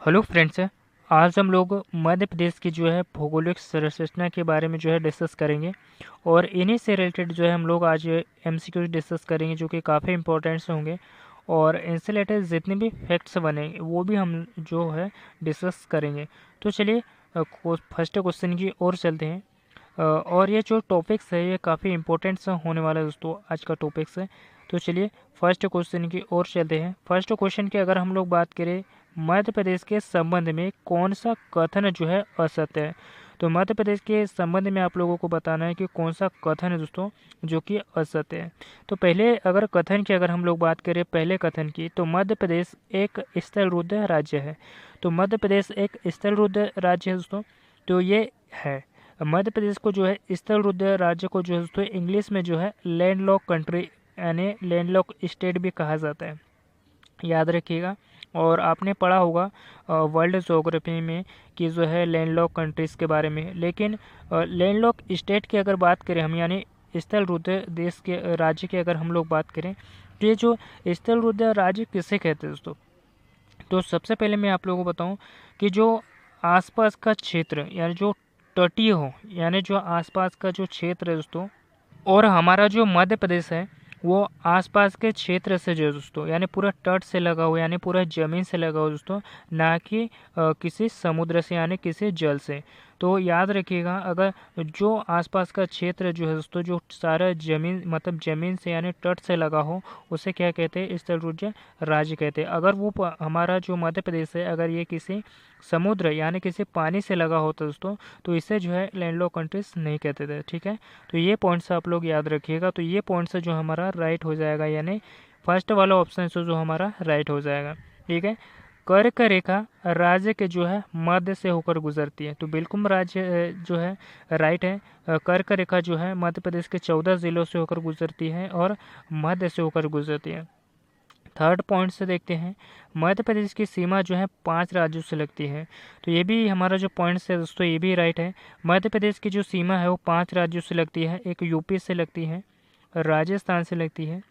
Hello friends. आज हम लोग मध्य प्रदेश की जो है भौगोलिक संरचना के बारे में जो है डिस्कस करेंगे और इन्हीं से रिलेटेड जो है हम लोग आज एमसीक्यू डिस्कस करेंगे जो कि काफ़ी इंपॉर्टेंट्स होंगे और इनसे रिलेटेड जितने भी फैक्ट्स बनेंगे वो भी हम जो है डिस्कस करेंगे। तो चलिए फर्स्ट क्वेश्चन की ओर चलते हैं। और ये जो टॉपिक्स है ये काफ़ी इंपॉर्टेंट सा होने वाला है दोस्तों, आज का टॉपिक्स है। तो चलिए फर्स्ट क्वेश्चन की ओर चलते हैं। फर्स्ट क्वेश्चन की अगर हम लोग बात करें, मध्य प्रदेश के संबंध में कौन सा कथन जो है असत्य है। तो मध्य प्रदेश के संबंध में आप लोगों को बताना है कि कौन सा कथन है दोस्तों जो कि असत्य है। तो पहले अगर कथन की अगर हम लोग बात करें, पहले कथन की, तो मध्य प्रदेश एक स्थलरुद्ध राज्य है। तो मध्य प्रदेश एक स्थलरुद्ध राज्य है दोस्तों। तो ये है, मध्य प्रदेश को जो है स्थलरुद्ध राज्य को जो है दोस्तों इंग्लिश में जो है लैंडलॉक कंट्री यानी लैंडलॉक स्टेट भी कहा जाता है, याद रखिएगा। और आपने पढ़ा होगा वर्ल्ड ज्योग्राफी में कि जो है लैंडलॉक कंट्रीज़ के बारे में। लेकिन लैंडलॉक स्टेट की अगर बात करें हम, यानी स्थलरुद्ध देश के राज्य की अगर हम लोग बात करें, तो ये जो स्थलरुद्ध राज्य किसे कहते हैं दोस्तों। तो सबसे पहले मैं आप लोगों को बताऊं कि जो आसपास का क्षेत्र यानी जो तटीय हो, यानी जो आसपास का जो क्षेत्र है दोस्तों, और हमारा जो मध्य प्रदेश है वो आसपास के क्षेत्र से जो है दोस्तों, यानी पूरा तट से लगा हुआ, यानी पूरा ज़मीन से लगा हुआ दोस्तों, ना कि किसी समुद्र से यानी किसी जल से। तो याद रखिएगा, अगर जो आसपास का क्षेत्र जो है दोस्तों, जो सारा ज़मीन मतलब ज़मीन से यानी तट से लगा हो, उसे क्या कहते हैं, स्थलरुद्ध राज्य कहते हैं। अगर वो हमारा जो मध्य प्रदेश है अगर ये किसी समुद्र यानी किसी पानी से लगा होता दोस्तों, तो इसे जो है लैंडलॉक कंट्रीज नहीं कहते थे। ठीक है, तो ये पॉइंट्स आप लोग याद रखिएगा। तो ये पॉइंट्स जो हमारा राइट हो जाएगा, यानी फर्स्ट वाला ऑप्शन से जो हमारा राइट हो जाएगा। ठीक है, कर्क रेखा राज्य के जो है मध्य से होकर गुजरती है। तो बिल्कुल राज्य जो है राइट है। कर्क रेखा जो है मध्य प्रदेश के 14 जिलों से होकर गुजरती है और मध्य से होकर गुजरती है। थर्ड पॉइंट से देखते हैं, मध्य प्रदेश की सीमा जो है 5 राज्यों से लगती है। तो ये भी हमारा जो पॉइंट्स है दोस्तों ये भी राइट है। मध्य प्रदेश की जो सीमा है वो 5 राज्यों से लगती है। एक यूपी से लगती है, राजस्थान से लगती है,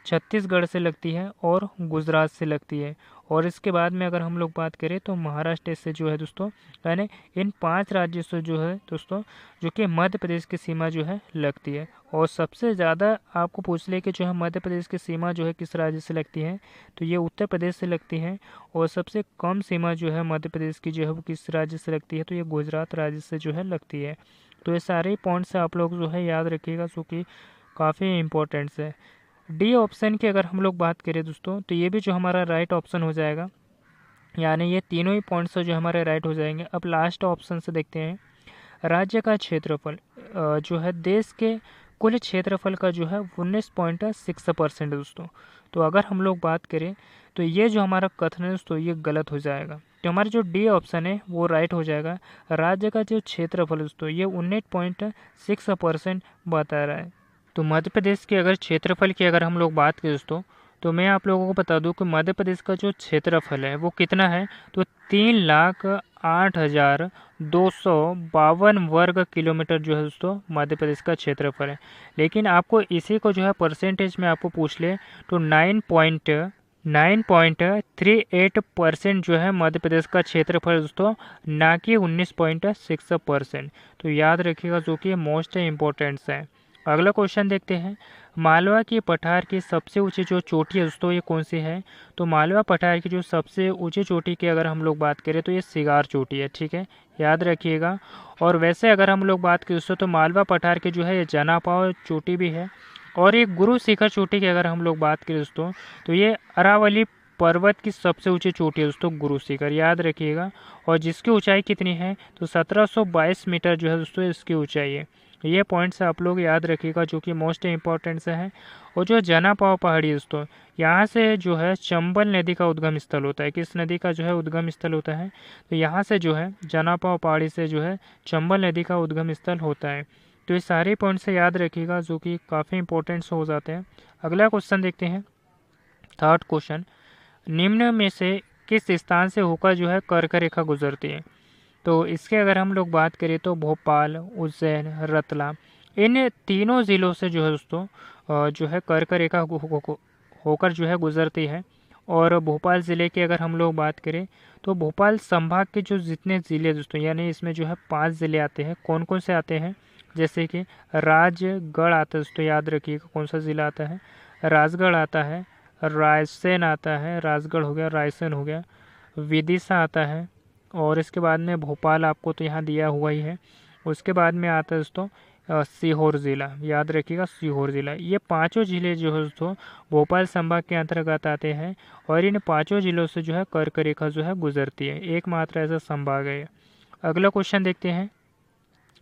छत्तीसगढ़ से लगती है और गुजरात से लगती है। और इसके बाद में अगर हम लोग बात करें तो महाराष्ट्र से जो है दोस्तों, यानी इन 5 राज्यों से जो है दोस्तों, जो कि मध्य प्रदेश की सीमा जो है लगती है। और सबसे ज़्यादा आपको पूछ ले कि जो है मध्य प्रदेश की सीमा जो है किस राज्य से लगती है, तो ये उत्तर प्रदेश से लगती है। और सबसे कम सीमा जो है मध्य प्रदेश की जो है वो किस राज्य से लगती है, तो ये गुजरात राज्य से जो है लगती है। तो ये सारे पॉइंट्स आप लोग जो है याद रखिएगा, जो कि काफ़ी इंपॉर्टेंट्स है। डी ऑप्शन की अगर हम लोग बात करें दोस्तों, तो ये भी जो हमारा राइट ऑप्शन हो जाएगा, यानी ये तीनों ही पॉइंट्स जो हमारे राइट हो जाएंगे। अब लास्ट ऑप्शन से देखते हैं, राज्य का क्षेत्रफल जो है देश के कुल क्षेत्रफल का जो है 19.6% है दोस्तों। तो अगर हम लोग बात करें तो ये जो हमारा कथन है दोस्तों ये गलत हो जाएगा। तो हमारा जो डी ऑप्शन है वो राइट हो जाएगा। राज्य का जो क्षेत्रफल दोस्तों ये 19.6% बता रहा है। तो मध्य प्रदेश के अगर क्षेत्रफल की अगर हम लोग बात करें दोस्तों, तो मैं आप लोगों को बता दूं कि मध्य प्रदेश का जो क्षेत्रफल है वो कितना है, तो 3,08,252 वर्ग किलोमीटर जो है दोस्तों मध्य प्रदेश का क्षेत्रफल है। लेकिन आपको इसी को जो है परसेंटेज में आपको पूछ ले तो 9.38% जो है मध्य प्रदेश का क्षेत्रफल दोस्तों, ना कि 19.6%। तो याद रखिएगा, जो कि मोस्ट इम्पोर्टेंट्स है। अगला क्वेश्चन देखते हैं, मालवा की पठार की सबसे ऊंची जो चोटी है दोस्तों ये कौन सी है। तो मालवा पठार की जो सबसे ऊंची चोटी की अगर हम लोग बात करें तो ये सिगार चोटी है। ठीक है, याद रखिएगा। और वैसे अगर हम लोग बात करें दोस्तों तो मालवा पठार की जो है ये जनापाव चोटी भी है। और ये गुरु शिखर चोटी की अगर हम लोग बात करें दोस्तों, तो ये अरावली पर्वत की सबसे ऊंची चोटी है दोस्तों गुरु शिखर, याद रखिएगा। और जिसकी ऊंचाई कितनी है, तो 1722 मीटर जो है दोस्तों इसकी ऊंचाई है। ये पॉइंट्स आप लोग याद रखिएगा, जो कि मोस्ट इंपॉर्टेंट से है। और जो जनापाव पहाड़ी दोस्तों, यहाँ से जो है चंबल नदी का उद्गम स्थल होता है। किस नदी का जो है उद्गम स्थल होता है, तो यहाँ से जो है जनापाव पहाड़ी से जो है चंबल नदी का उद्गम स्थल होता है। तो ये सारे पॉइंट्स से याद रखिएगा, जो कि काफ़ी इंपॉर्टेंट्स हो जाते हैं। अगला क्वेश्चन देखते हैं, थर्ड क्वेश्चन, निम्न में से किस स्थान से होकर जो है कर्क रेखा गुजरती है। तो इसके अगर हम लोग बात करें तो भोपाल, उज्जैन, रतलाम, इन तीनों ज़िलों से जो है दोस्तों जो है कर्क रेखा होकर जो है गुजरती है। और भोपाल ज़िले की अगर हम लोग बात करें तो भोपाल संभाग के जो जितने ज़िले दोस्तों, यानी इसमें जो है 5 ज़िले आते हैं। कौन कौन से आते हैं? जैसे कि राजगढ़ आता है दोस्तों, याद रखिएगा कौन सा ज़िला आता है। राजगढ़ आता है, रायसेन आता है, राजगढ़ हो गया, रायसेन हो गया, विदिशा आता है, और इसके बाद में भोपाल आपको तो यहाँ दिया हुआ ही है। उसके बाद में आता है दोस्तों सीहोर ज़िला, याद रखिएगा सीहोर ज़िला। ये पांचों ज़िले जो है दोस्तों भोपाल संभाग के अंतर्गत आते हैं और इन पांचों ज़िलों से जो है कर्क रेखा जो है गुजरती है। एकमात्र ऐसा संभाग है। अगला क्वेश्चन देखते हैं।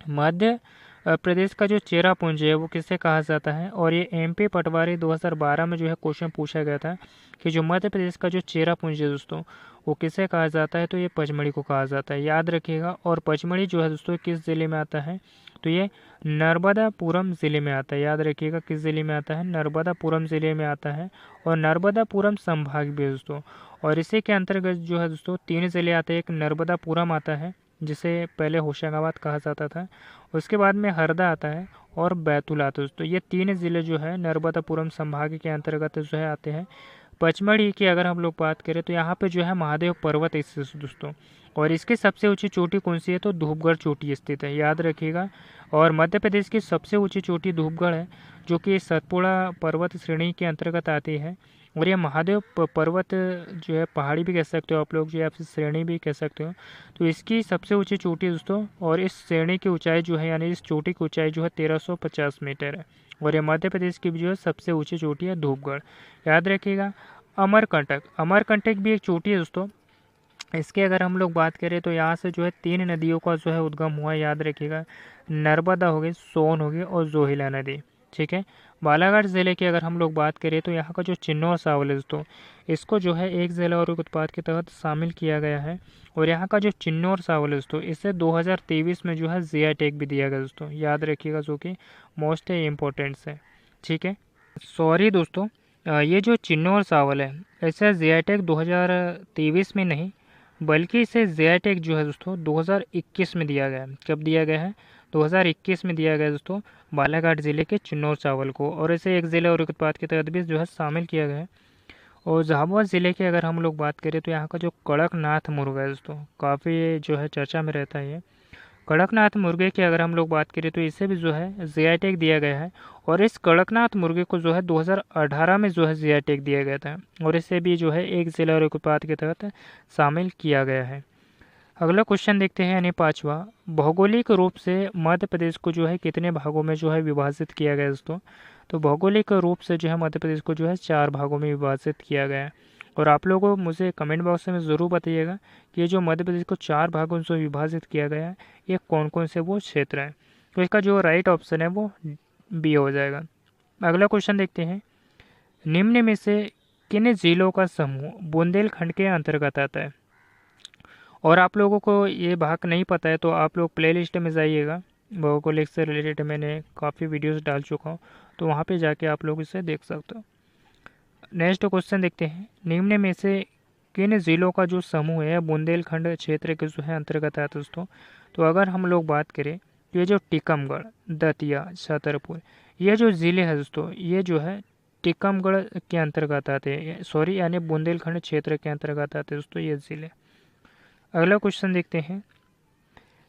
मध्य प्रदेश का जो चेरापूंजी है वो किसे कहा जाता है? और ये MP पटवारी 2012 में जो है क्वेश्चन पूछा गया था कि जो मध्य प्रदेश का जो चेरापूंजी है दोस्तों वो किसे कहा जाता है? तो ये पचमढ़ी को कहा जाता है, याद रखिएगा। और पचमढ़ी जो है दोस्तों किस ज़िले में आता है? तो ये नर्मदापुरम ज़िले में आता है, याद रखिएगा किस ज़िले में आता है? नर्मदापुरम ज़िले में आता है, और नर्मदापुरम संभाग भी है दोस्तों। और इसी के अंतर्गत जो है दोस्तों 3 ज़िले आते हैं। एक नर्मदापुरम आता है जिसे पहले होशंगाबाद कहा जाता था, उसके बाद में हरदा आता है और बैतूल आता है दोस्तों। ये 3 ज़िले जो है नर्मदापुरम संभाग के अंतर्गत जो है आते हैं। पचमढ़ी की अगर हम लोग बात करें तो यहाँ पे जो है महादेव पर्वत स्थित है दोस्तों, और इसकी सबसे ऊंची चोटी कौन सी है? तो धूपगढ़ चोटी स्थित है, याद रखिएगा। और मध्य प्रदेश की सबसे ऊंची चोटी धूपगढ़ है, जो कि सतपुड़ा पर्वत श्रेणी के अंतर्गत आती है। और ये महादेव पर्वत जो है पहाड़ी भी कह सकते हो आप लोग, जो है आपसे श्रेणी भी कह सकते हो। तो इसकी सबसे ऊंची चोटी दोस्तों, और इस श्रेणी की ऊंचाई जो है, यानी इस चोटी की ऊंचाई जो है 1350 मीटर है। और ये मध्य प्रदेश की भी जो है सबसे ऊंची चोटी है धूपगढ़, याद रखिएगा। अमरकंटक, अमरकंटक भी एक चोटी है दोस्तों। इसके अगर हम लोग बात करें तो यहाँ से जो है 3 नदियों का जो है उद्गम हुआ है, याद रखिएगा। नर्मदा हो गई, सोन हो गई और जोहिला नदी, ठीक है। बालाघाट ज़िले की अगर हम लोग बात करें तो यहाँ का जो चिन्नौर चावल है दोस्तों, इसको जो है एक ज़िला और उत्पाद के तहत शामिल किया गया है। और यहाँ का जो चिन्नौर चावल है दोस्तों, इसे 2023 में जो है GI टैग भी दिया गया दोस्तों, याद रखिएगा, जो कि मोस्ट इम्पोर्टेंट्स है, ठीक है। सॉरी दोस्तों, ये जो चिन्नौर चावल है ऐसा GI टैग 2023 में नहीं, बल्कि इसे GI टैग जो है दोस्तों 2021 में दिया गया है। कब दिया गया है? 2021 में दिया गया है दोस्तों बालाघाट ज़िले के चिन्नौर चावल को, और इसे एक ज़िले और एक उत्पाद के तहत भी जो है शामिल किया गया है। और झाबुआ ज़िले की अगर हम लोग बात करें तो यहाँ का जो कड़कनाथ मुर्गा है दोस्तों, काफ़ी जो है चर्चा में रहता है ये। कड़कनाथ मुर्गे की अगर हम लोग बात करें तो इसे भी जो है GI टैग दिया गया है। और इस कड़कनाथ मुर्गे को जो है 2018 में जो है GI टैग दिया गया था, और इसे भी जो है एक ज़िला और एक उत्पाद के तहत शामिल किया गया है। अगला क्वेश्चन देखते हैं, यानी 5वां। भौगोलिक रूप से मध्य प्रदेश को जो है कितने भागों में जो है विभाजित किया गया है दोस्तों? तो भौगोलिक रूप से जो है मध्य प्रदेश को जो है 4 भागों में विभाजित किया गया है। और आप लोगों को मुझे कमेंट बॉक्स में ज़रूर बताइएगा कि ये जो मध्य प्रदेश को 4 भागों से विभाजित किया गया है ये कौन कौन से वो क्षेत्र हैं। तो इसका जो राइट ऑप्शन है वो बी हो जाएगा। अगला क्वेश्चन देखते हैं। निम्न में से किन जिलों का समूह बुंदेलखंड के अंतर्गत आता है? और आप लोगों को ये भाग नहीं पता है तो आप लोग प्लेलिस्ट में जाइएगा, भौगोलिक से रिलेटेड मैंने काफ़ी वीडियोस डाल चुका हूँ, तो वहाँ पे जाके आप लोग इसे देख सकते हो। नेक्स्ट क्वेश्चन देखते हैं। निम्न में से किन जिलों का जो समूह है बुंदेलखंड क्षेत्र के जो है अंतर्गत आता है दोस्तों? तो अगर हम लोग बात करें तो ये जो टीकमगढ़, दतिया, छतरपुर, ये जो ज़िले हैं दोस्तों, ये जो है टीकमगढ़ के अंतर्गत आते हैं, सॉरी यानी बुंदेलखंड क्षेत्र के अंतर्गत आते हैं दोस्तों ये ज़िले। अगला क्वेश्चन देखते हैं।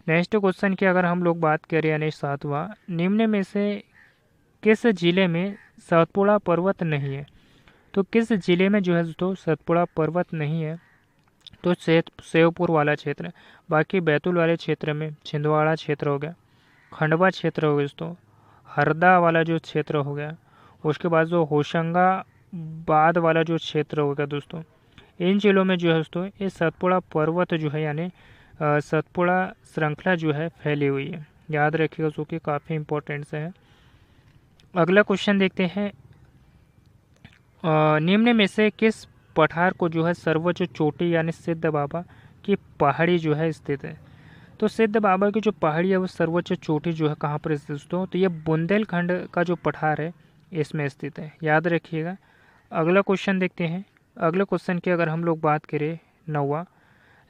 नेक्स्ट क्वेश्चन की अगर हम लोग बात करें, यानी 7वां। निम्न में से किस जिले में सतपुड़ा पर्वत नहीं है? तो किस जिले में जो है दोस्तों सतपुड़ा पर्वत नहीं है? तो सेवपुर वाला क्षेत्र। बाकी बैतूल वाले क्षेत्र में छिंदवाड़ा क्षेत्र हो गया, खंडवा क्षेत्र हो गया दोस्तों, हरदा वाला जो क्षेत्र हो गया, उसके बाद जो होशंगाबाद वाला जो क्षेत्र हो गया दोस्तों, इन जिलों में जो है दोस्तों ये सतपुड़ा पर्वत जो है, यानी सतपुड़ा श्रृंखला जो है फैली हुई है, याद रखिएगा, जो कि काफ़ी इंपॉर्टेंट है। अगला क्वेश्चन देखते हैं। निम्न में से किस पठार को जो है सर्वोच्च चोटी यानी सिद्ध बाबा की पहाड़ी जो है स्थित है? तो सिद्ध बाबा की जो पहाड़ी है वो सर्वोच्च चोटी जो है कहाँ पर स्थित दोस्तों? तो ये बुंदेलखंड का जो पठार है इसमें स्थित है, याद रखिएगा। अगला क्वेश्चन देखते हैं। अगले क्वेश्चन की अगर हम लोग बात करें 9वां।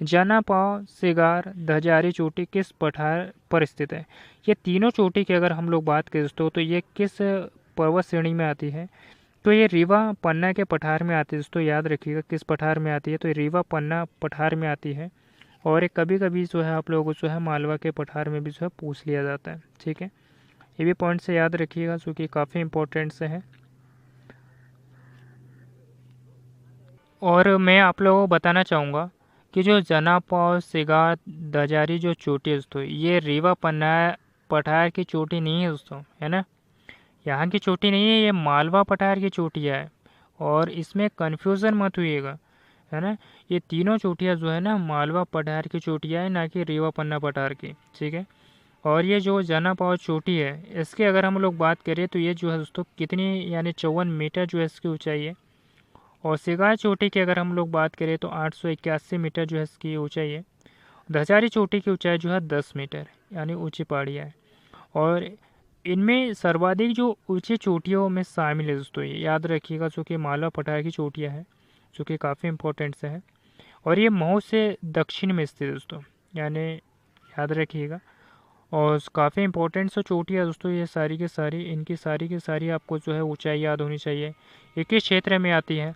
जाना पाव, सिगार, धजारी चोटी किस पठार पर स्थित है? ये तीनों चोटी की अगर हम लोग बात करें दोस्तों तो ये किस पर्वत श्रेणी में आती है? तो ये रीवा पन्ना के पठार में आती है दोस्तों, याद रखिएगा किस पठार में आती है, तो ये रीवा पन्ना पठार में आती है। और ये कभी कभी जो है आप लोगों को जो है मालवा के पठार में भी जो है पूछ लिया जाता है। ठीक है, ये भी पॉइंट से याद रखिएगा जो कि काफ़ी इंपॉर्टेंट से है। और मैं आप लोगों को बताना चाहूँगा कि जो जना पाव सिगार दजारी जो चोटी है दोस्तों, ये रीवा पन्ना पठार की चोटी नहीं है दोस्तों, है ना, यहाँ की चोटी नहीं है, ये मालवा पठार की चोटियाँ है। और इसमें कन्फ्यूज़न मत हुइएगा, है ना, ये तीनों चोटियाँ जो है ना मालवा पठार की चोटियाँ है, ना कि रीवा पन्ना पठार की। ठीक है, और ये जो जना पाव चोटी है इसकी अगर हम लोग बात करें तो ये जो है दोस्तों कितनी, यानी 54 मीटर जो है इसकी ऊंचाई है। और सिगार चोटी की अगर हम लोग बात करें तो 881 मीटर जो है इसकी ऊंचाई है। धजारी चोटी की ऊंचाई जो है 10 मीटर, यानी ऊंची पहाड़ियाँ है। और इनमें सर्वाधिक जो ऊंची चोटियों में शामिल है दोस्तों, ये याद रखिएगा, जो कि मालवा पठार की चोटियाँ हैं, जो कि काफ़ी इंपॉर्टेंट से है। और ये मऊ से दक्षिण में स्थित है दोस्तों, यानी याद रखिएगा। और काफ़ी इंपॉर्टेंट सा चोटियाँ दोस्तों, ये सारी की सारी, इनकी सारी की सारी आपको जो है ऊंचाई याद होनी चाहिए। ये किस क्षेत्र में आती है,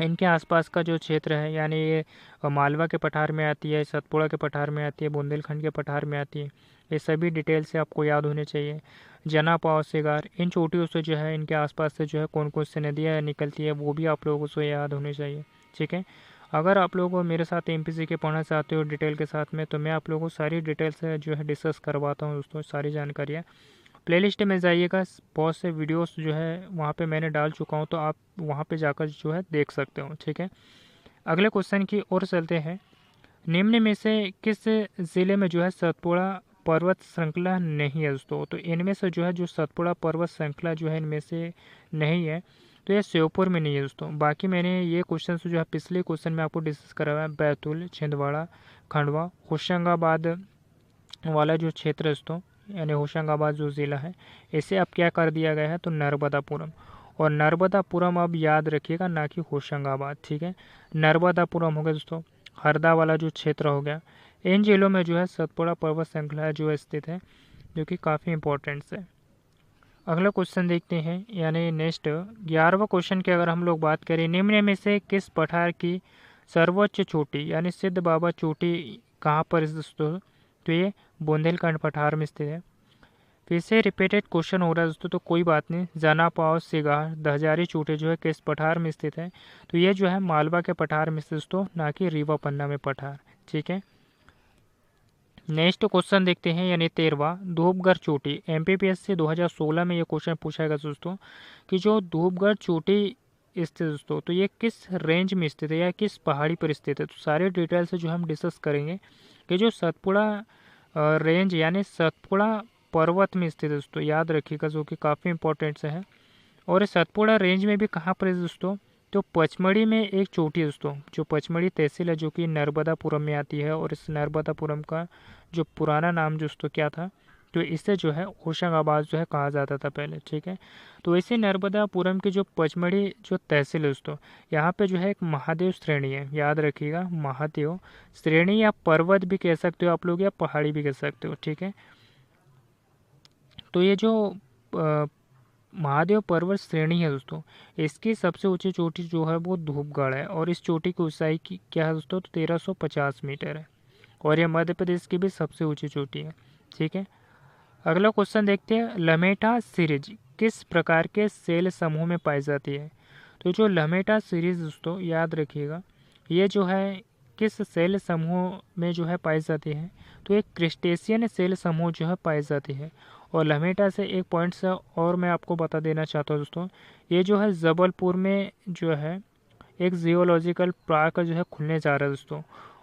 इनके आसपास का जो क्षेत्र है, यानी ये मालवा के पठार में आती है, सतपुड़ा के पठार में आती है, बुंदेलखंड के पठार में आती है। ये सभी डिटेल से आपको याद होने चाहिए। जना पाव सिगार, इन चोटियों से जो है इनके आसपास से जो है कौन कौन सी नदियाँ निकलती है वो भी आप लोगों को याद होने चाहिए। ठीक है, अगर आप लोग मेरे साथ एमपीसी के पढ़ना चाहते हो डिटेल के साथ में, तो मैं आप लोगों को सारी डिटेल से जो है डिस्कस करवाता हूँ दोस्तों, सारी जानकारियाँ। प्लेलिस्ट में जाइएगा, बहुत से वीडियोस जो है वहाँ पे मैंने डाल चुका हूँ, तो आप वहाँ पे जाकर जो है देख सकते हो। ठीक है, अगले क्वेश्चन की ओर चलते हैं। निम्न में से किस ज़िले में जो है सतपुड़ा पर्वत श्रृंखला नहीं है दोस्तों, तो इनमें से जो है जो सतपुड़ा पर्वत श्रृंखला जो है इनमें से नहीं है, तो ये श्योपुर में नहीं है दोस्तों। बाकी मैंने ये क्वेश्चन जो है पिछले क्वेश्चन में आपको डिस्कस करा हुआ है, बैतूल, छिंदवाड़ा, खंडवा, होशंगाबाद वाला जो क्षेत्र है दोस्तों, यानी होशंगाबाद जो ज़िला है, इसे अब क्या कर दिया गया है, तो नर्मदापुरम। और नर्मदापुरम अब याद रखिएगा, ना कि होशंगाबाद। ठीक है, नर्मदापुरम हो गया दोस्तों। हरदा वाला जो क्षेत्र हो गया, इन जिलों में जो है सतपुड़ा पर्वत श्रृंखला जो स्थित है, जो कि काफ़ी इंपॉर्टेंट है। अगला क्वेश्चन देखते हैं, यानी नेक्स्ट 11वां क्वेश्चन की अगर हम लोग बात करें, निम्न में से किस पठार की सर्वोच्च चोटी यानी सिद्ध बाबा चोटी कहाँ पर स्थित दोस्तों, तो ये बुंदेलखंड पठार में स्थित है। फिर से रिपीटेड क्वेश्चन हो रहा है दोस्तों, तो कोई बात नहीं। जना पाव सिगार दहजारी चोटी जो है किस पठार में स्थित है, तो ये जो है मालवा के पठार में स्थित दोस्तों, ना कि रीवा पन्ना में पठार। ठीक है, नेक्स्ट क्वेश्चन देखते हैं, यानी 13वां धूपगढ़ चोटी। एमपीपीएससी 2016 में ये क्वेश्चन पूछा गया दोस्तों कि जो धूपगढ़ चोटी स्थित दोस्तों, तो ये किस रेंज में स्थित है या किस पहाड़ी पर स्थित है, तो सारे डिटेल से जो हम डिस्कस करेंगे कि जो सतपुड़ा रेंज यानी सतपुड़ा पर्वत में स्थित है दोस्तों, याद रखिएगा, जो कि काफ़ी इंपॉर्टेंट से है। और इस सतपुड़ा रेंज में भी कहाँ पर है दोस्तों, तो पचमढ़ी में एक चोटी है दोस्तों, जो पचमढ़ी तहसील है, जो कि नर्मदापुरम में आती है। और इस नर्मदापुरम का जो पुराना नाम दोस्तों क्या था, तो इसे जो है होशंगाबाद जो है कहा जाता था पहले। ठीक है, तो इसी नर्मदापुरम की जो पचमढ़ी जो तहसील है दोस्तों, यहाँ पे जो है एक महादेव श्रेणी है, याद रखिएगा, महादेव श्रेणी या पर्वत भी कह सकते हो आप लोग, या पहाड़ी भी कह सकते हो। ठीक है, तो ये जो महादेव पर्वत श्रेणी है दोस्तों, इसकी सबसे ऊंची चोटी जो है वो धूपगढ़ है। और इस चोटी की ऊंचाई की क्या है दोस्तों, तो 1350 मीटर है। और ये मध्य प्रदेश की भी सबसे ऊंची चोटी है। ठीक है, अगला क्वेश्चन देखते हैं, लमेटा सीरीज किस प्रकार के सेल समूह में पाई जाती है, तो जो लमेटा सीरीज दोस्तों याद रखिएगा, ये जो है किस सेल समूह में जो है पाई जाती है, तो एक क्रिस्टेशियन सेल समूह जो है पाई जाती है। और लमेटा से एक पॉइंट से और मैं आपको बता देना चाहता हूँ दोस्तों, ये जो है जबलपुर में जो है एक जियोलॉजिकल पार्क जो है खुलने जा रहा है दोस्तों।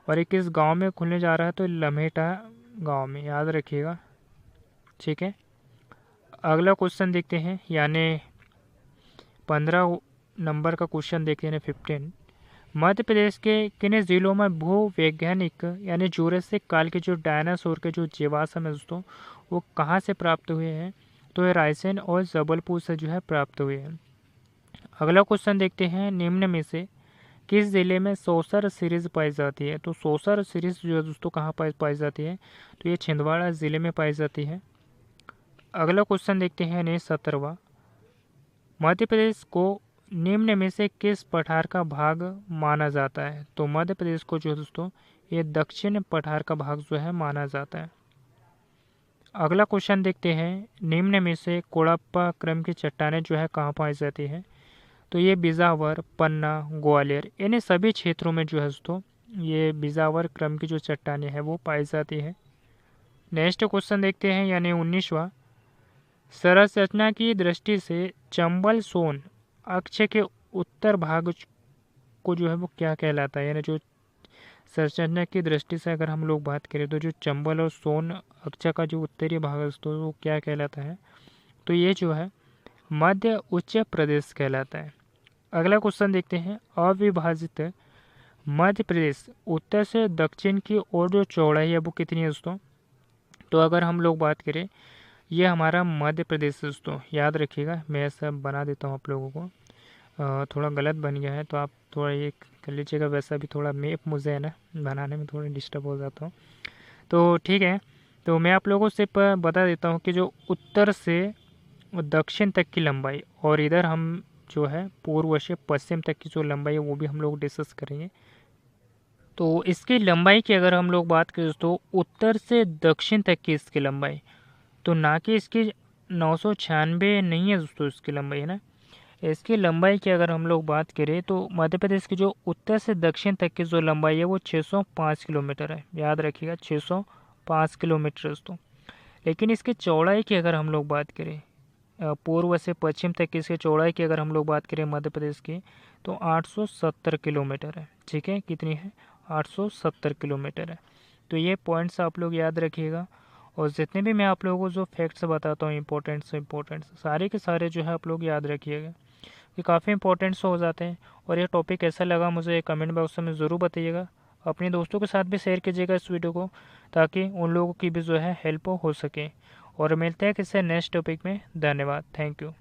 और ये किस गांव में खुलने जा रहा है, तो लमेटा गांव में, याद रखिएगा। ठीक है, अगला क्वेश्चन देखते हैं, यानी 15 नंबर का क्वेश्चन देखते हैं 15। मध्य प्रदेश के किन जिलों में भू वैज्ञानिक यानी जूरासिक काल के जो डायनासोर के जो जीवाश्म है दोस्तों, वो कहाँ से प्राप्त हुए हैं, तो ये रायसेन और जबलपुर से जो है प्राप्त हुए हैं। अगला क्वेश्चन देखते हैं, निम्न में से किस जिले में सौसर सीरीज पाई जाती है, तो सौसर सीरीज जो है दोस्तों कहाँ पाई जाती है, तो ये छिंदवाड़ा ज़िले में पाई जाती है। अगला क्वेश्चन देखते हैं, 17वां मध्य प्रदेश को निम्न में से किस पठार का भाग माना जाता है? तो मध्य प्रदेश को जो दोस्तों ये दक्षिण पठार का भाग जो है माना जाता है। अगला क्वेश्चन देखते हैं, निम्न में से कोड़प्पा क्रम की चट्टानें जो है कहाँ पाई जाती है? तो ये बिजावर, पन्ना, ग्वालियर, इन्हें सभी क्षेत्रों में जो है दोस्तों ये बिजावर क्रम की जो चट्टानें हैं वो पाई जाती है। नेक्स्ट क्वेश्चन देखते हैं, यानी 19वां, संरचना की दृष्टि से चंबल सोन अक्ष के उत्तर भाग को जो है वो क्या कहलाता है? यानी जो संरचना की दृष्टि से अगर हम लोग बात करें तो जो चंबल और सोन अक्ष का जो उत्तरी भाग है तो वो क्या कहलाता है? तो ये जो है मध्य उच्च प्रदेश कहलाता है। अगला क्वेश्चन देखते हैं, अविभाजित मध्य प्रदेश उत्तर से दक्षिण की ओर जो चौड़ाई है वो कितनी है दोस्तों? तो अगर हम लोग बात करें ये हमारा मध्य प्रदेश दोस्तों, याद रखिएगा, मैं ऐसा बना देता हूँ आप लोगों को, थोड़ा गलत बन गया है तो आप थोड़ा ये कर लीजिएगा। वैसा भी थोड़ा मैप मुझे है ना बनाने में थोड़ा डिस्टर्ब हो जाता हूँ, तो ठीक है। तो मैं आप लोगों से बता देता हूँ कि जो उत्तर से दक्षिण तक की लंबाई और इधर हम जो है पूर्व से पश्चिम तक की जो लंबाई है वो भी हम लोग डिस्कस करेंगे। तो इसकी लंबाई की अगर हम लोग बात करें तो उत्तर से दक्षिण तक की इसकी लंबाई, तो ना कि इसकी 996 नहीं है दोस्तों इसकी लंबाई, है ना। इसकी लंबाई की अगर हम लोग बात करें तो मध्य प्रदेश की जो उत्तर से दक्षिण तक की जो लंबाई है वो 605 किलोमीटर है, याद रखिएगा 605 किलोमीटर दोस्तों। लेकिन इसकी चौड़ाई की अगर हम लोग बात करें पूर्व से पश्चिम तक की इसकी चौड़ाई की अगर हम लोग बात करें मध्य प्रदेश की तो 870 किलोमीटर है। ठीक है, कितनी है? 870 किलोमीटर है। तो ये पॉइंट्स आप लोग याद रखिएगा, और जितने भी मैं आप लोगों को जो फैक्ट्स बताता हूँ इंपॉर्टेंट सारे के सारे जो है आप लोग याद रखिएगा, ये काफ़ी इंपॉर्टेंट्स हो जाते हैं। और ये टॉपिक कैसा लगा मुझे कमेंट बॉक्स में ज़रूर बताइएगा। अपने दोस्तों के साथ भी शेयर कीजिएगा इस वीडियो को, ताकि उन लोगों की भी जो है हेल्प हो सके। और मिलते हैं किसी नेक्स्ट टॉपिक में। धन्यवाद, थैंक यू।